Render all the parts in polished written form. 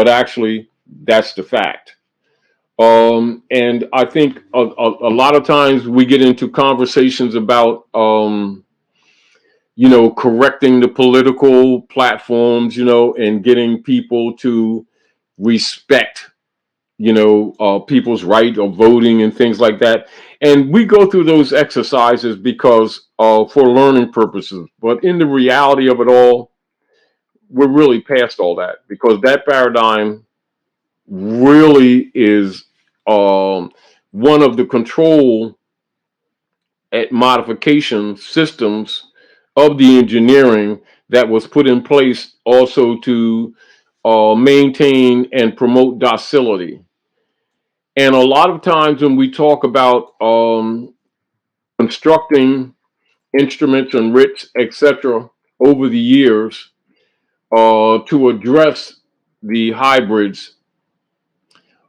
but actually that's the fact. And I think a lot of times we get into conversations about, correcting the political platforms, and getting people to respect, people's right of voting and things like that. And we go through those exercises because for learning purposes. But in the reality of it all, we're really past all that because that paradigm really is one of the control at modification systems of the engineering that was put in place also to maintain and promote docility. And a lot of times when we talk about constructing instruments and writs, etc., over the years to address the hybrids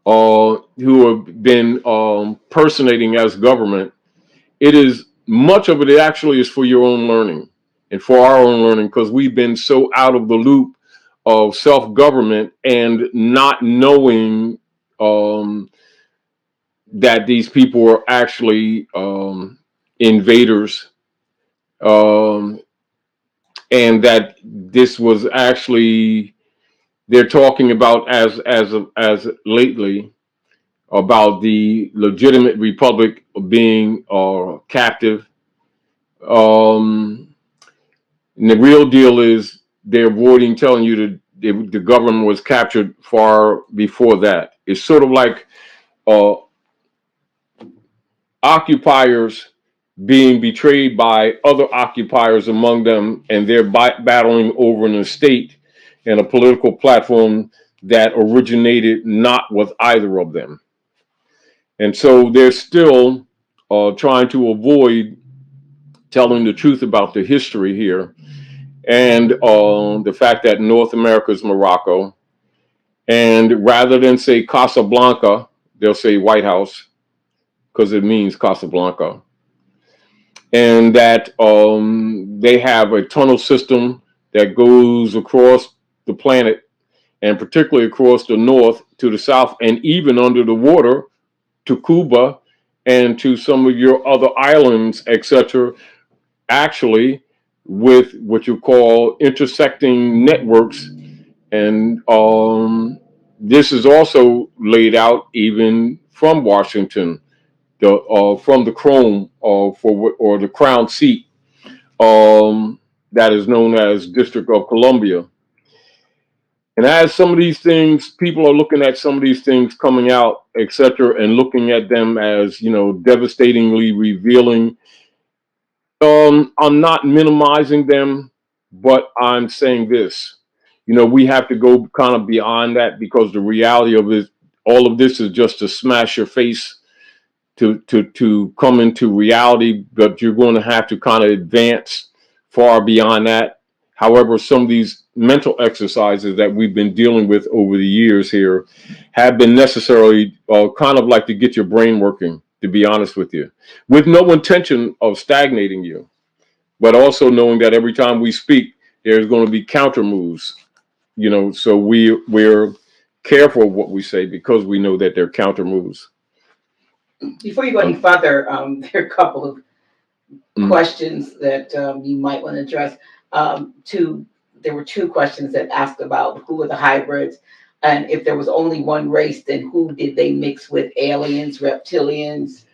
who have been personating as government, it is much of it actually is for your own learning and for our own learning because we've been so out of the loop of self-government and not knowing that these people are actually invaders, um, and that this was actually they're talking about as lately about the legitimate republic being captive. And the real deal is they're avoiding telling you that the government was captured far before that. It's sort of like uh, occupiers being betrayed by other occupiers among them, and they're battling over an estate and a political platform that originated not with either of them. And so they're still trying to avoid telling the truth about the history here and the fact that North America is Morocco. And rather than say Casablanca, they'll say White House because it means Casablanca. And that they have a tunnel system that goes across the planet and particularly across the north to the south and even under the water to Cuba and to some of your other islands, etc., actually with what you call intersecting networks. And this is also laid out even from Washington, from the Chrome or the Crown Seat that is known as District of Columbia. And as some of these things, people are looking at some of these things coming out, etc., and looking at them as devastatingly revealing. I'm not minimizing them, but I'm saying this. We have to go kind of beyond that because the reality of it, all of this is just to smash your face to come into reality, but you're going to have to kind of advance far beyond that. However, some of these mental exercises that we've been dealing with over the years here have been necessarily kind of like to get your brain working, to be honest with you, with no intention of stagnating you, but also knowing that every time we speak, there's going to be counter moves, so we're careful of what we say because we know that they're counter moves. Before you go any further, there are a couple of questions that you might want to address. There were two questions that asked about who were the hybrids, and if there was only one race, then who did they mix with? Aliens, reptilians?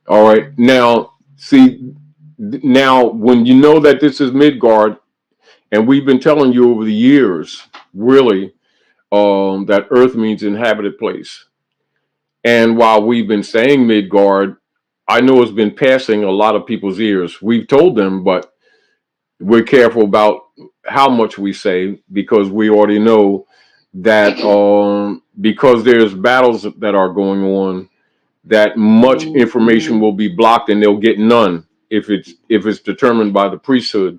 All right. Now, see, now when you know that this is Midgard, and we've been telling you over the years, really, that Earth means inhabited place. And while we've been saying Midgard, I know it's been passing a lot of people's ears. We've told them, but we're careful about how much we say because we already know that because there's battles that are going on, that much information will be blocked and they'll get none if it's determined by the priesthood.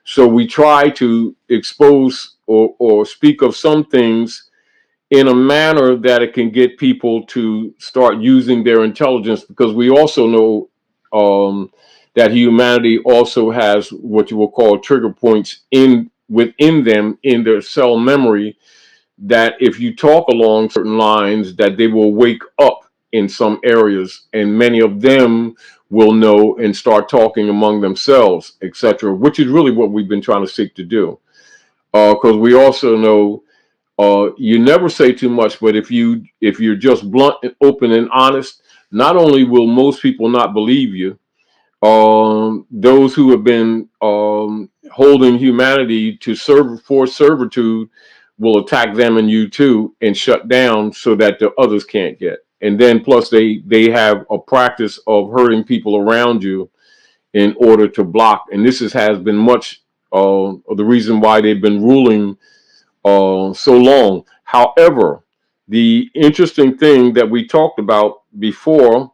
So we try to expose or speak of some things in a manner that it can get people to start using their intelligence, because we also know that humanity also has what you will call trigger points within them in their cell memory that if you talk along certain lines, that they will wake up in some areas, and many of them will know and start talking among themselves, etc., which is really what we've been trying to seek to do. Because we also know you never say too much, but if you're just blunt and open and honest, not only will most people not believe you, those who have been holding humanity to serve for servitude will attack them and you too, and shut down so that the others can't get. And then plus they have a practice of hurting people around you in order to block. And has been much of the reason why they've been ruling so long. However, the interesting thing that we talked about before,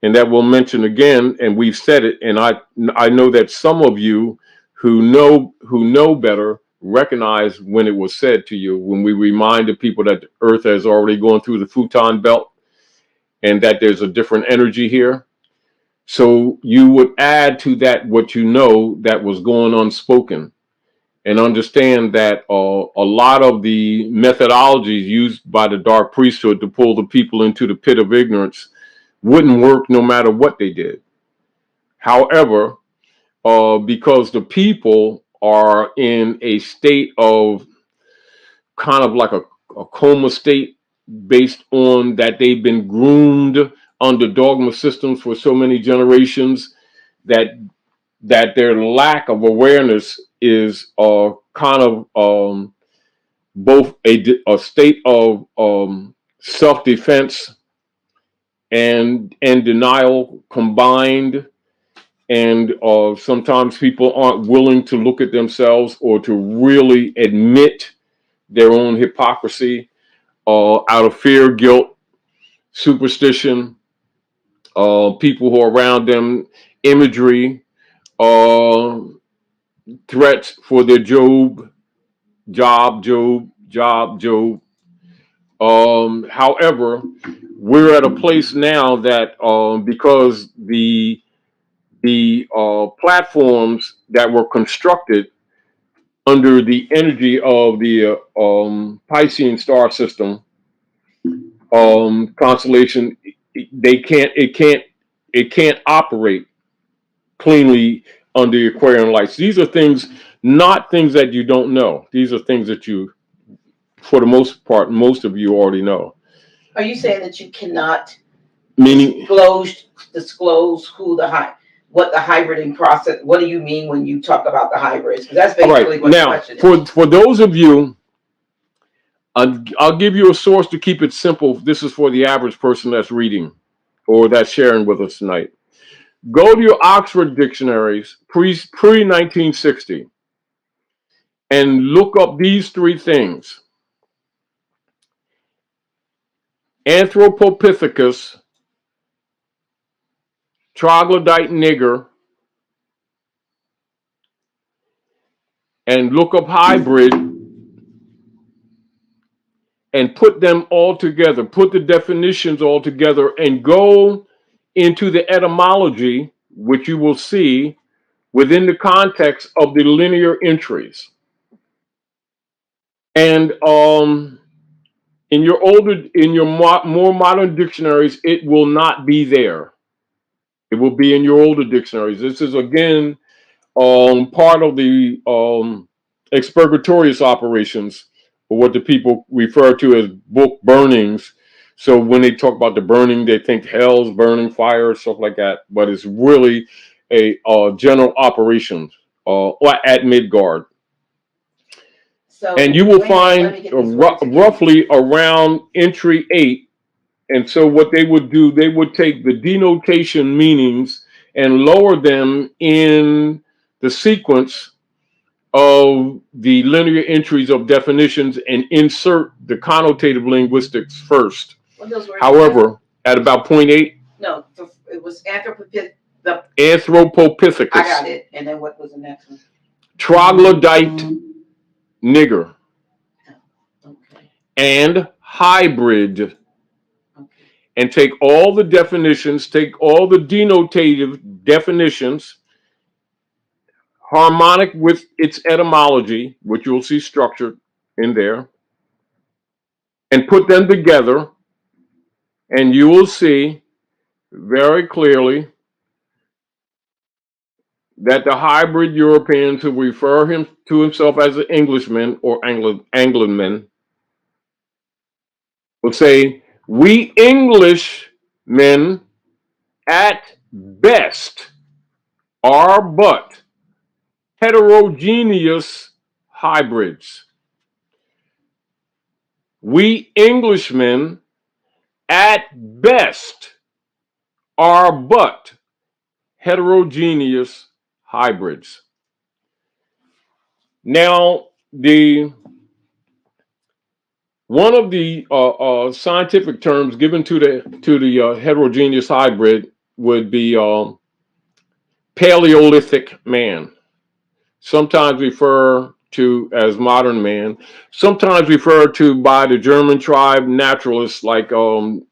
and that we'll mention again, and we've said it, and I know that some of you who know better recognize when it was said to you, when we reminded people that the Earth has already gone through the futon belt and that there's a different energy here. So you would add to that what you know that was going unspoken, and understand that a lot of the methodologies used by the dark priesthood to pull the people into the pit of ignorance wouldn't work no matter what they did. However, because the people are in a state of kind of like a coma state, based on that they've been groomed under dogma systems for so many generations, that their lack of awareness is kind of both a state of self-defense and denial combined. And sometimes people aren't willing to look at themselves or to really admit their own hypocrisy, out of fear, guilt, superstition, people who are around them, imagery, uh, threats for their job. However, we're at a place now that because the platforms that were constructed under the energy of the Piscean star system constellation, it can't operate cleanly under the Aquarian lights. These are things, not things that you don't know. These are things that you, for the most part, most of you already know. Are you saying that you cannot Meaning, disclose who what the hybriding process? What do you mean when you talk about the hybrids? Because that's all basically right, what the now question is. for those of you, I'll give you a source to keep it simple. This is for the average person that's reading or that's sharing with us tonight. Go to your Oxford dictionaries pre 1960 and look up these three things: Anthropopithecus, troglodyte nigger, and look up hybrid, and put them all together, put the definitions all together, and go into the etymology, which you will see within the context of the linear entries. And in your more modern dictionaries, it will not be there. It will be in your older dictionaries. This is again part of the expurgatorious operations, or what the people refer to as book burnings. So when they talk about the burning, they think hell's burning, fire, stuff like that. But it's really a general operation at Midgard. So, and you will find roughly around entry 8. And so what they would do, they would take the denotation meanings and lower them in the sequence of the linear entries of definitions and insert the connotative linguistics first. However, at about point 8. No, it was Anthropopithecus. I got it. And then what was the next one? Troglodyte nigger. Okay. And hybrid. Okay. And take all the definitions, take all the denotative definitions, harmonic with its etymology, which you'll see structured in there, and put them together, and you will see very clearly that the hybrid Europeans who refer him to himself as an Englishman or Angloman will say, we Englishmen at best are but heterogeneous hybrids. We Englishmen at best are but heterogeneous hybrids. Now, one of the scientific terms given to the heterogeneous hybrid would be Paleolithic man, sometimes referred to as modern man, sometimes referred to by the German tribe naturalists like Mendelein.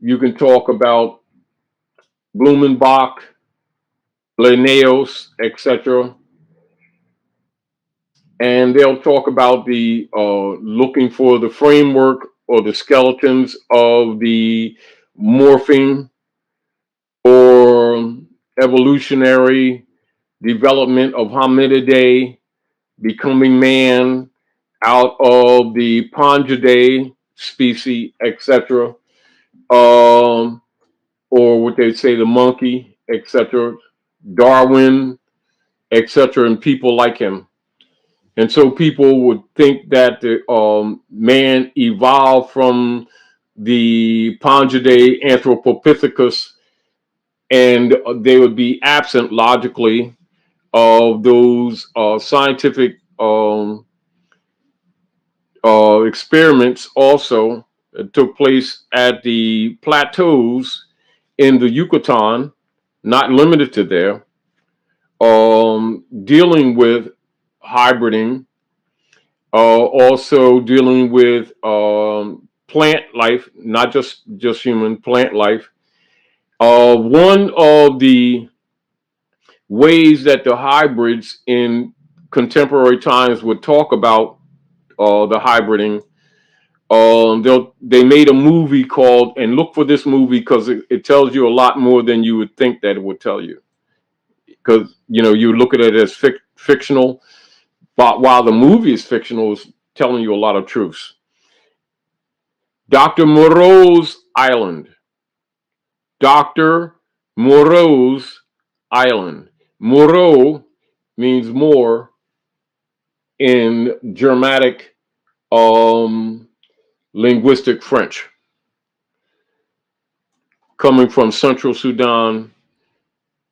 You can talk about Blumenbach, Linnaeus, etc. And they'll talk about the looking for the framework or the skeletons of the morphing or evolutionary development of hominidae becoming man out of the Pongidae species, etc. Or what they say, the monkey, etc. Darwin, etc. And people like him. And so people would think that the man evolved from the Pongidae Anthropopithecus, and they would be absent logically of those scientific experiments also took place at the plateaus in the Yucatan, not limited to there, dealing with hybriding, also dealing with plant life, not just human plant life. One of the ways that the hybrids in contemporary times would talk about the hybriding. They made a movie called, and look for this movie because it tells you a lot more than you would think that it would tell you. Because you look at it as fictional, but while the movie is fictional, it's telling you a lot of truths. Dr. Moreau's Island. Dr. Moreau's Island. Moreau means more in Germanic linguistic French, coming from Central Sudan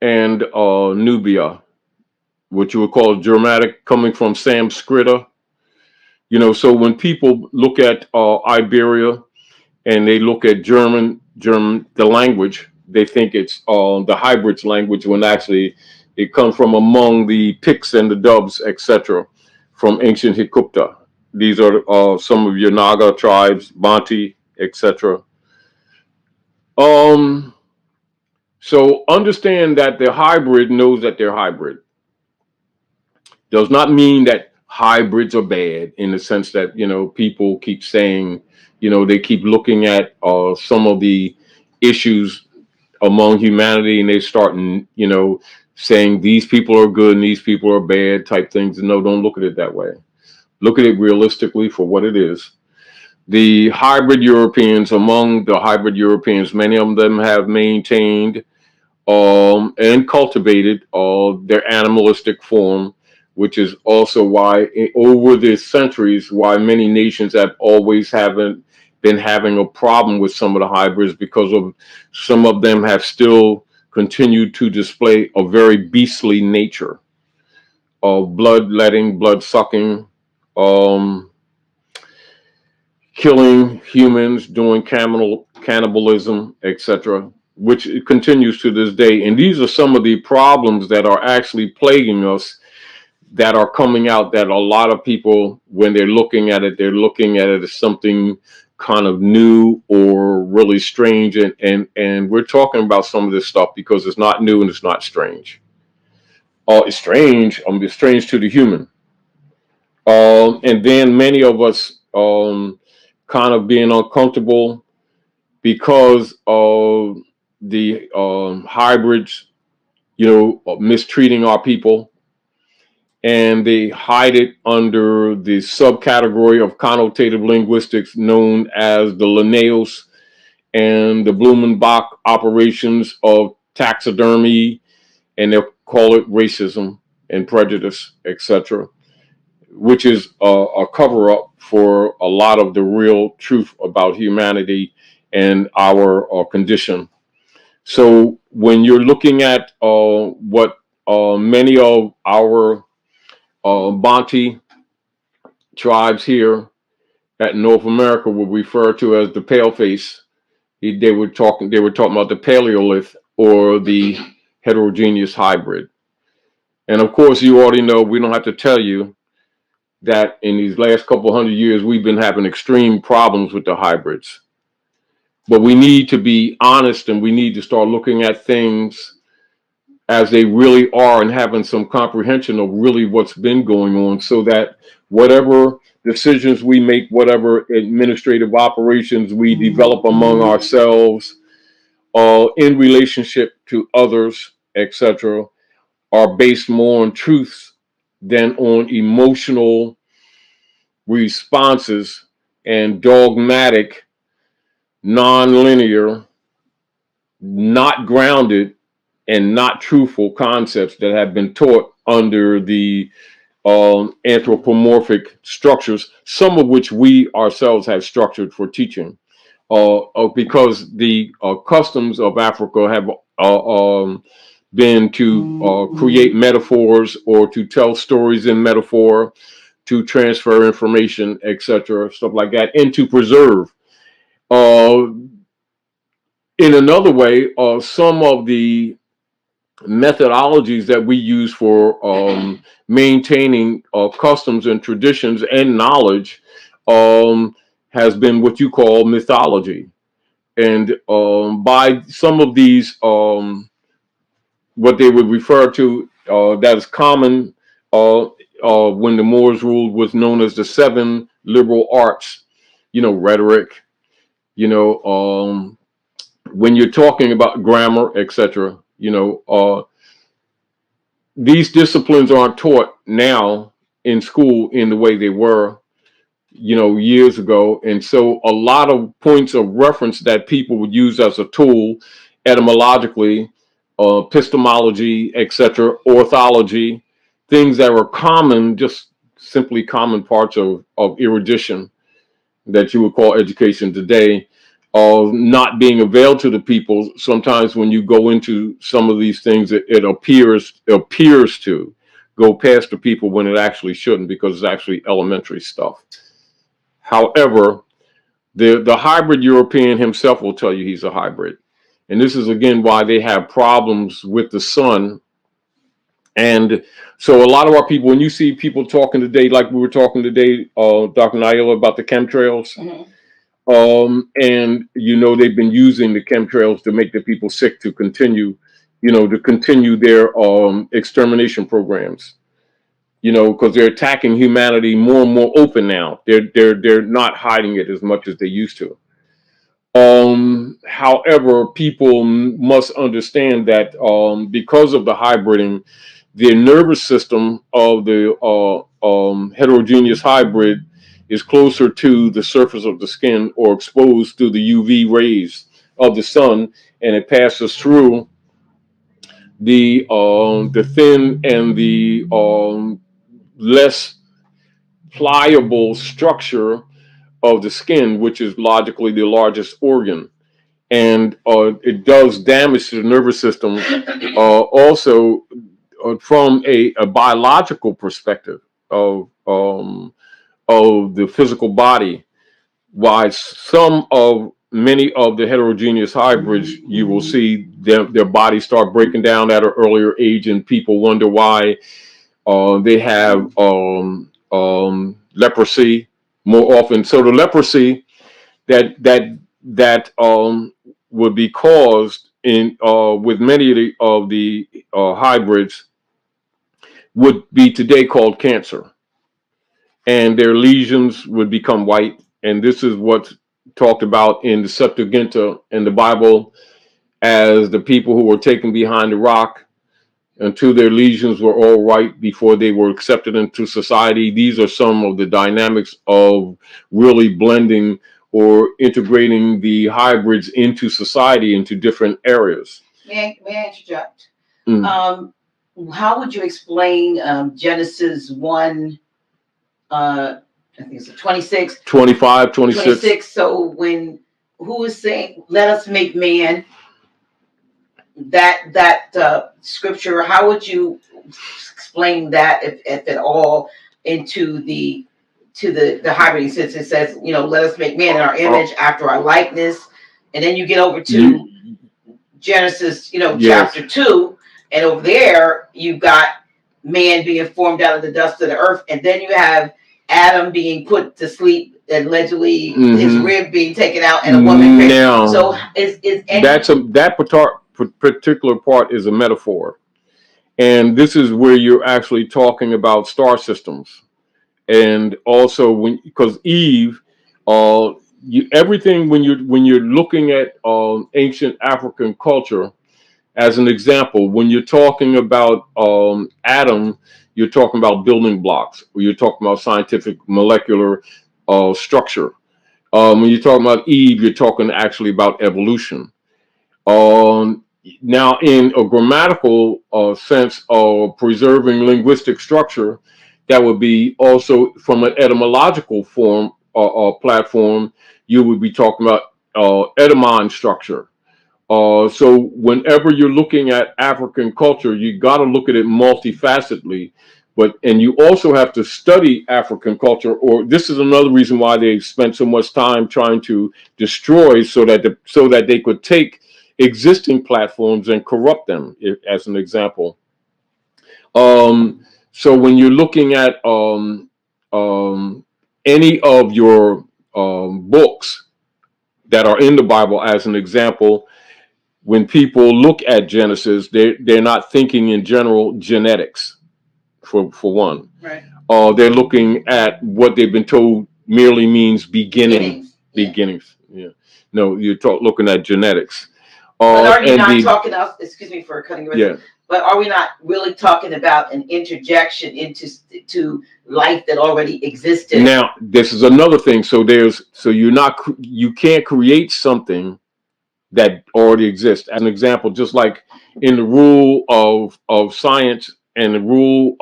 and Nubia, which you would call Germanic, coming from Sanskrit. So when people look at Iberia and they look at German, the language, they think it's the hybrids language, when actually it comes from among the Picts and the Dubs, etc., from ancient Hikupta. These are some of your Naga tribes, Banti, etc. So understand that the hybrid knows that they're hybrid. Does not mean that hybrids are bad in the sense that, people keep saying, they keep looking at some of the issues among humanity and they start, saying these people are good and these people are bad type things. No, don't look at it that way. Look at it realistically for what it is. The hybrid Europeans, among the hybrid Europeans, many of them have maintained and cultivated their animalistic form, which is also why over the centuries, why many nations have always haven't been having a problem with some of the hybrids, because of some of them have still continued to display a very beastly nature of bloodletting, blood sucking, killing humans, doing cannibalism, etc., which continues to this day. And these are some of the problems that are actually plaguing us, that are coming out, that a lot of people, when they're looking at it as something kind of new or really strange. And we're talking about some of this stuff because it's not new and it's not strange. It's strange. It's strange to the human. And then many of us kind of being uncomfortable because of the hybrids, mistreating our people, and they hide it under the subcategory of connotative linguistics known as the Linnaeus and the Blumenbach operations of taxidermy, and they'll call it racism and prejudice, etc., which is a cover up for a lot of the real truth about humanity and our condition. So when you're looking at what many of our Bantu tribes here at North America would refer to as the paleface, they were talking about the paleolith or the heterogeneous hybrid. And of course, you already know, we don't have to tell you that in these last couple hundred years, we've been having extreme problems with the hybrids. But we need to be honest, and we need to start looking at things as they really are and having some comprehension of really what's been going on, so that whatever decisions we make, whatever administrative operations we develop among ourselves, in relationship to others, etc., are based more on truths than on emotional responses and dogmatic, non-linear, not grounded, and not truthful concepts that have been taught under the anthropomorphic structures, some of which we ourselves have structured for teaching, because the customs of Africa have been to create metaphors or to tell stories in metaphor, to transfer information, etc., stuff like that, and to preserve. In another way, some of the methodologies that we use for maintaining customs and traditions and knowledge has been what you call mythology. And by some of these, what they would refer to, that is common when the Moors ruled, was known as the seven liberal arts, rhetoric, when you're talking about grammar, etc., these disciplines aren't taught now in school in the way they were, years ago. And so a lot of points of reference that people would use as a tool, etymologically, epistemology, etc., orthology, things that were common, just simply common parts of erudition that you would call education today, not being availed to the people. Sometimes when you go into some of these things, it appears to go past the people when it actually shouldn't, because it's actually elementary stuff. However, the hybrid European himself will tell you he's a hybrid. And this is, again, why they have problems with the sun. And so a lot of our people, when you see people talking today, like we were talking today, Dr. Naila, about the chemtrails, and they've been using the chemtrails to make the people sick, to continue their extermination programs, because they're attacking humanity more and more open now. They're not hiding it as much as they used to. However, people must understand that because of the hybriding, the nervous system of the heterogeneous hybrid is closer to the surface of the skin, or exposed to the UV rays of the sun, and it passes through the thin and the less pliable structure of the skin, which is logically the largest organ. And it does damage to the nervous system. Also, from a biological perspective of the physical body, why many of the heterogeneous hybrids, you will see their bodies start breaking down at an earlier age, and people wonder why they have leprosy more often. So the leprosy that would be caused in with many of the hybrids would be today called cancer, and their lesions would become white. And this is what's talked about in the Septuaginta in the Bible as the people who were taken behind the rock until their lesions were all right before they were accepted into society. These are some of the dynamics of really blending or integrating the hybrids into society, into different areas. May I interject? How would you explain Genesis 1, I think it's 26, 25, 26. 26. So who is saying, let us make man, that scripture, how would you explain that, if at all, into the hybrid, since it says, let us make man in our image, after our likeness, and then you get over to Genesis, Yes. chapter 2, and over there you've got man being formed out of the dust of the earth, and then you have Adam being put to sleep, and allegedly his rib being taken out, and a woman. Now, so is any... that particular part is a metaphor, and this is where you're actually talking about star systems, and also because Eve, everything when you're looking at ancient African culture. As an example, when you're talking about Adam, you're talking about building blocks, or you're talking about scientific molecular structure. When you're talking about Eve, you're talking actually about evolution. Now, in a grammatical sense of preserving linguistic structure, that would be also from an etymological form platform, you would be talking about etymon structure. So whenever you're looking at African culture, you got to look at it multifacetedly, and you also have to study African culture. Or this is another reason why they spent so much time trying to destroy, so that they could take existing platforms and corrupt them, as an example. So when you're looking at any of your books that are in the Bible, as an example, when people look at Genesis, they're not thinking in general genetics, for one. Right. They're looking at what they've been told merely means beginnings. Yeah. No, you're looking at genetics. But are you not talking about, excuse me for cutting you off, yeah. But are we not really talking about an interjection into life that already existed? Now, this is another thing. So you can't create something that already exists. As an example, just like in the rule of science and the rule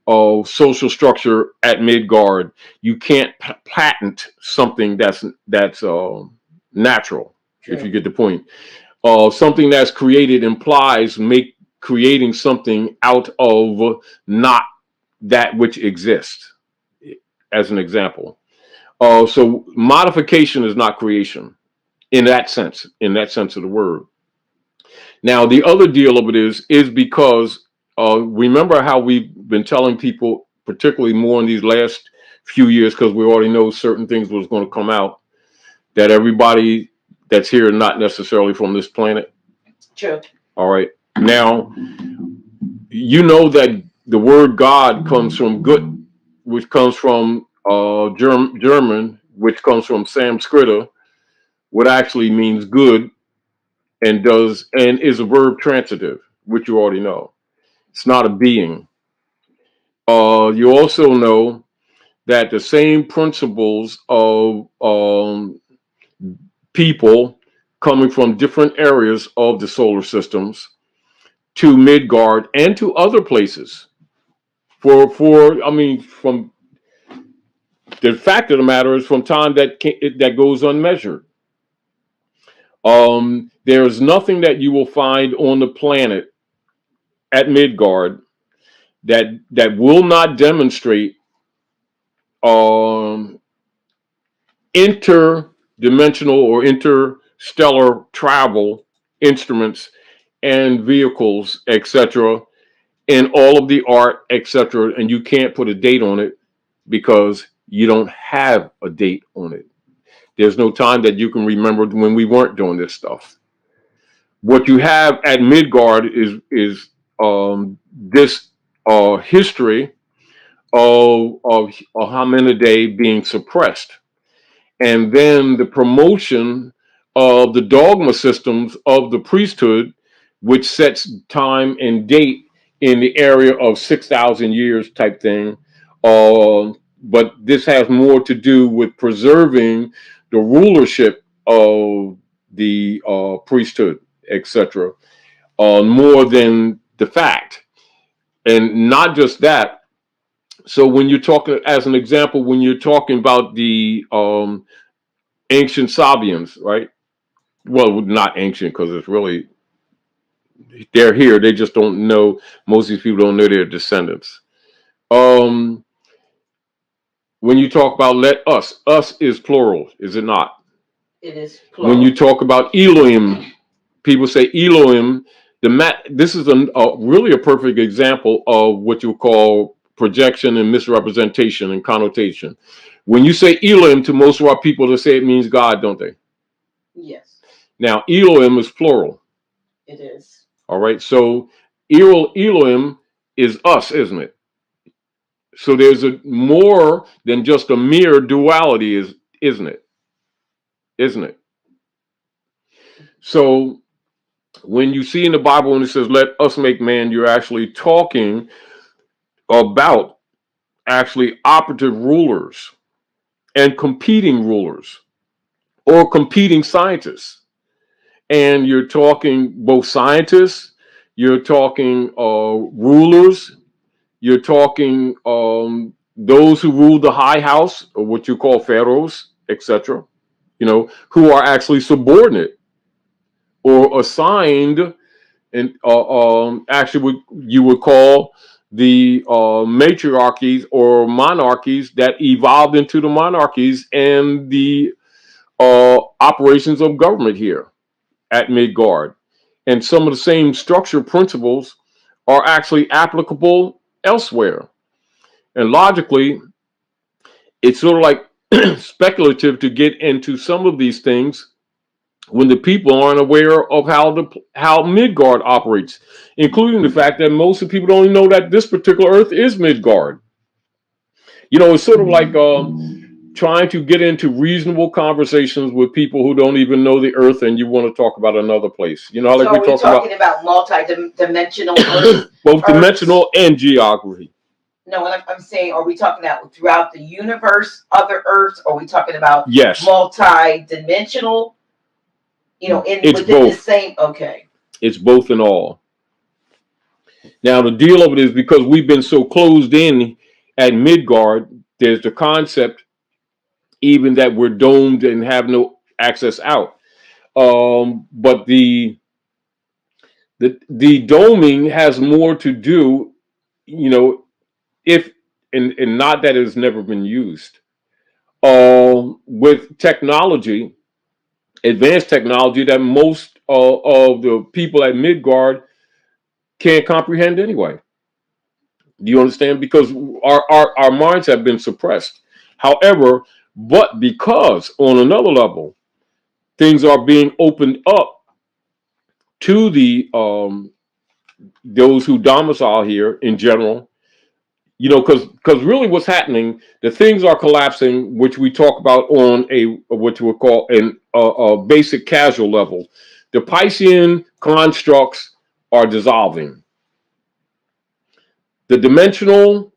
of social structure at Midgard, you can't patent something that's natural. Sure. If you get the point. Something that's created implies creating something out of not that which exists, as an example. So modification is not creation. In that sense of the word. Now, the other deal of it is because remember how we've been telling people, particularly more in these last few years, because we already know certain things was going to come out, that everybody that's here is not necessarily from this planet. True. All right. Now, you know that the word God comes from gut, which comes from German, which comes from Sanskrit, what actually means good, and is a verb transitive, which you already know. It's not a being. You also know that the same principles of people coming from different areas of the solar systems to Midgard and to other places. From the fact of the matter is, from time that goes unmeasured. There is nothing that you will find on the planet at Midgard that will not demonstrate interdimensional or interstellar travel instruments and vehicles, etc., in all of the art, etc., and you can't put a date on it because you don't have a date on it. There's no time that you can remember when we weren't doing this stuff. What you have at Midgard is this history of hominidae being suppressed, and then the promotion of the dogma systems of the priesthood, which sets time and date in the area of 6,000 years type thing. But this has more to do with preserving the rulership of the priesthood, etc., more than the fact. And not just that. So when you're talking, as an example, when you're talking about the ancient Sabians, right? Well, not ancient because it's really, they're here. They just don't know. Most of these people don't know their descendants. Um, when you talk about let us is plural, is it not? It is plural. When you talk about Elohim, people say Elohim. This is really a perfect example of what you call projection and misrepresentation and connotation. When you say Elohim, to most of our people, they say it means God, don't they? Yes. Now, Elohim is plural. It is. All right. So Elohim is us, isn't it? So there's a more than just a mere duality, isn't it? Isn't it? So when you see in the Bible when it says let us make man, you're actually talking about actually operative rulers and competing rulers or competing scientists. And you're talking both scientists, you're talking rulers, you're talking those who rule the high house, or what you call pharaohs, etc., who are actually subordinate or assigned, and actually you would call the matriarchies or monarchies that evolved into the monarchies and the operations of government here at Midgard. And some of the same structure principles are actually applicable elsewhere. And logically, it's sort of like speculative to get into some of these things when the people aren't aware of how Midgard operates, including the fact that most of the people don't even know that this particular Earth is Midgard. It's sort of like trying to get into reasonable conversations with people who don't even know the Earth, and you want to talk about another place. Like so we're talking about multi-dimensional Earth, both dimensional and geography. No, what I'm saying, are we talking about throughout the universe, other Earths? Or are we talking about multi-dimensional? Within both. The same. Okay. It's both and all. Now the deal of it is because we've been so closed in at Midgard, there's the concept even that we're domed and have no access out. But the doming has more to do, if and not that it's never been used, with technology, advanced technology that most of the people at Midgard can't comprehend anyway. Do you understand? Because our minds have been suppressed. However, but because on another level, things are being opened up to the those who domicile here in general, because really what's happening, the things are collapsing, which we talk about on what you would call a basic casual level. The Piscean constructs are dissolving. The dimensional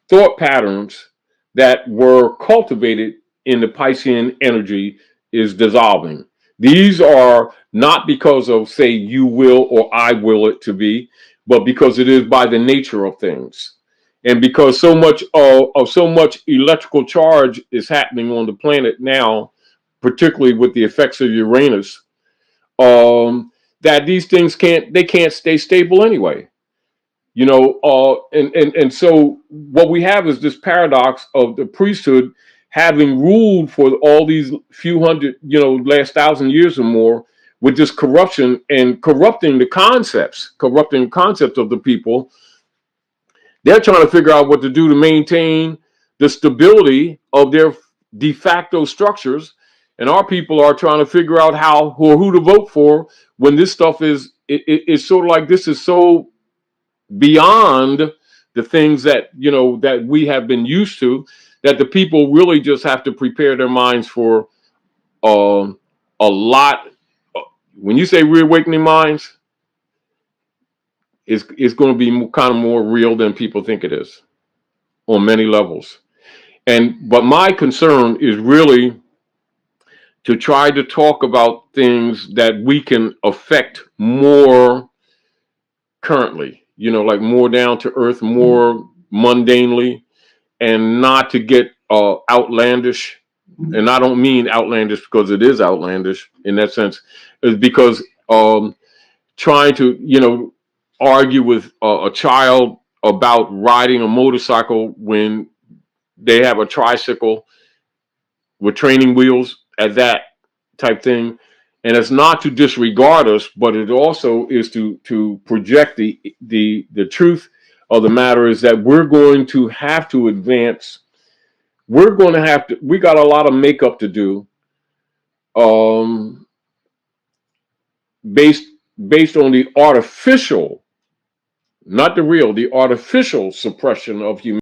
thought patterns that were cultivated in the Piscean energy is dissolving. These are not because of, say, you will or I will it to be, but because it is by the nature of things. And because so much electrical charge is happening on the planet now, particularly with the effects of Uranus, that these things can't stay stable anyway. And so what we have is this paradox of the priesthood having ruled for all these few hundred, last 1,000 years or more, with this corruption and corrupting the concepts of the people. They're trying to figure out what to do to maintain the stability of their de facto structures. and our people are trying to figure out how or who to vote for when this stuff it's sort of like this is so beyond the things that that we have been used to, that the people really just have to prepare their minds for a lot. When you say reawakening minds, it's going to be kind of more real than people think it is on many levels. But my concern is really to try to talk about things that we can affect more currently, like more down to earth, more mundanely, and not to get outlandish. And I don't mean outlandish because it is outlandish in that sense, is because trying to argue with a child about riding a motorcycle when they have a tricycle with training wheels at that type thing. And it's not to disregard us, but it also is to project the truth of the matter is that we're going to have to advance. We're going to have to. We got a lot of makeup to do, um, based based on the artificial, not the real, the artificial suppression of humanity.